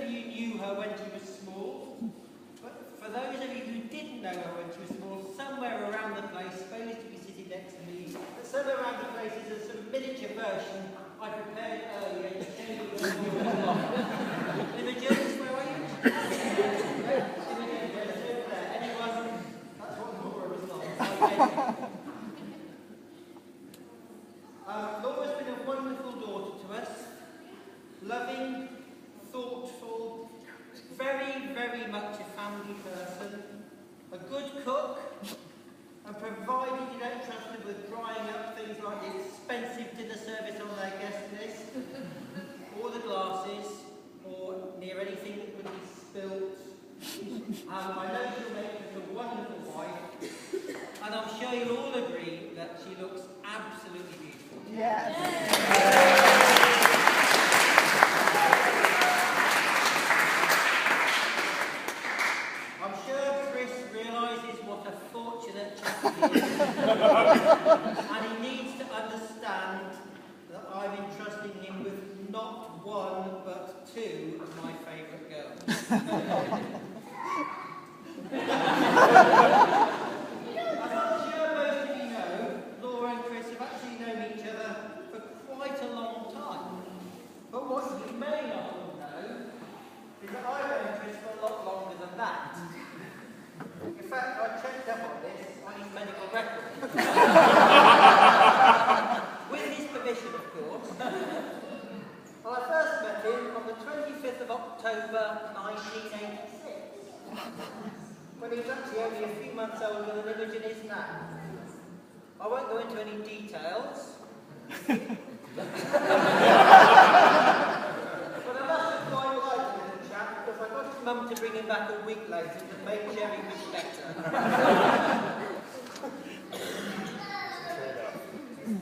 of you knew her when she was small, but for those of you who didn't know her when she was small, somewhere around the place, supposed to be sitting next to me, but somewhere around the place is a sort of miniature version I prepared earlier to show you what it was like. Imogen, where are you? Imogen, yes, over there. Anyone? That's what Laura was like. Laura's been a wonderful daughter to us. Loving, thoughtful, very, very much a family person, a good cook, and provided you don't trust her with drying up things like the expensive dinner service on their guest list, or the glasses, or near anything that could be spilt. I know she'll make us a wonderful wife, and I'm sure you'll all agree that she looks absolutely beautiful. Yes. I'm sure Chris realises what a fortunate chap he is, and he needs to understand that I'm entrusting him with not one but two of my favourite girls. As I'm sure most of you know, Laura and Chris have actually known each other for quite a long time. But what you may not know is that I've known Chris for a lot longer than that. In fact, I checked up on this on his medical record. With his permission, of course. I first met him on the 25th of October 1986, when he was actually only a few months older than Imogen is now. I won't go into any details. But I must have quite liked the little chap because I got his mum to bring him back a week later to make sure he was better.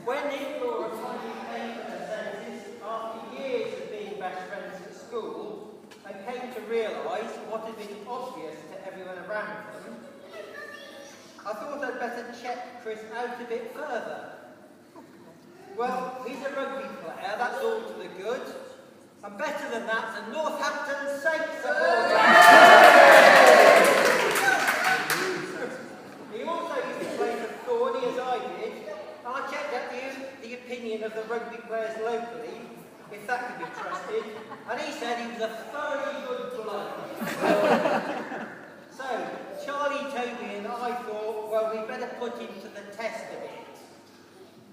When Nick and Laura finally came to their senses, after years of being best friends at school, they came to realise what had been obvious to everyone around them. I thought I'd better check Chris out a bit further. Well, he's a rugby player, that's all to the good. And better than that, a Northampton Saints supporter. He also used to play for Thorney, as I did, and I checked out the opinion of the rugby players locally, if that could be trusted, and he said he was a thoroughly good bloke. So, Charlie, Toby and I thought, well, we better put him to the test a bit.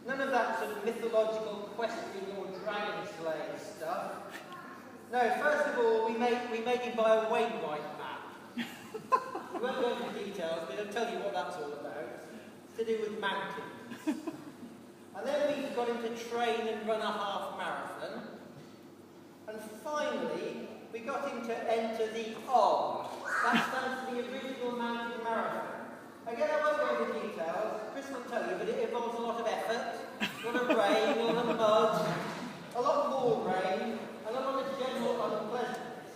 None of that sort of mythological questing or dragon slaying stuff. No, first of all, we made him buy a Wainwright map. We won't go into details, but I'll tell you what that's all about. It's to do with mountains. And then we got him to train and run a half marathon. And finally, we got him to enter the OG. That stands for the original mountain marathon. Again, I won't go into details, Chris will tell you, but it involves a lot of effort, a lot of rain, a lot of mud, a lot more rain, and a lot of general unpleasantness.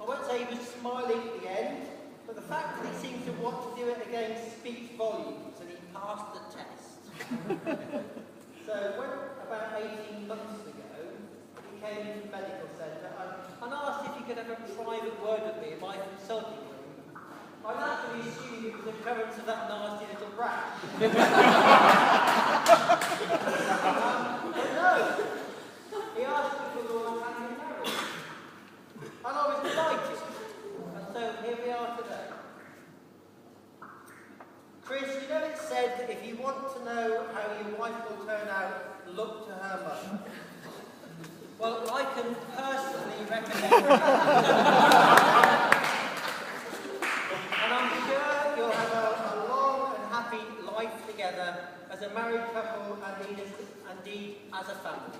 I won't say he was smiling at the end, but the fact that he seems to want to do it again speaks volumes, and he passed the test. So when, about 18 months ago, he came into the medical centre and asked if he could have a private word with me in my consulting room. I naturally assumed it was the occurrence of that nasty little rat. But no, he asked me for Laura and me married. And I was delighted. And so here we are today. Chris, you know it's said that if you want to know how your wife will turn out, look to her mother. Well, I can personally recommend her. And I'm sure you'll have a long and happy life together as a married couple and indeed as a family.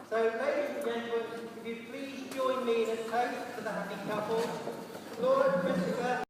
So, ladies and gentlemen, if you please join me in a toast for the happy couple, Laura and Christopher.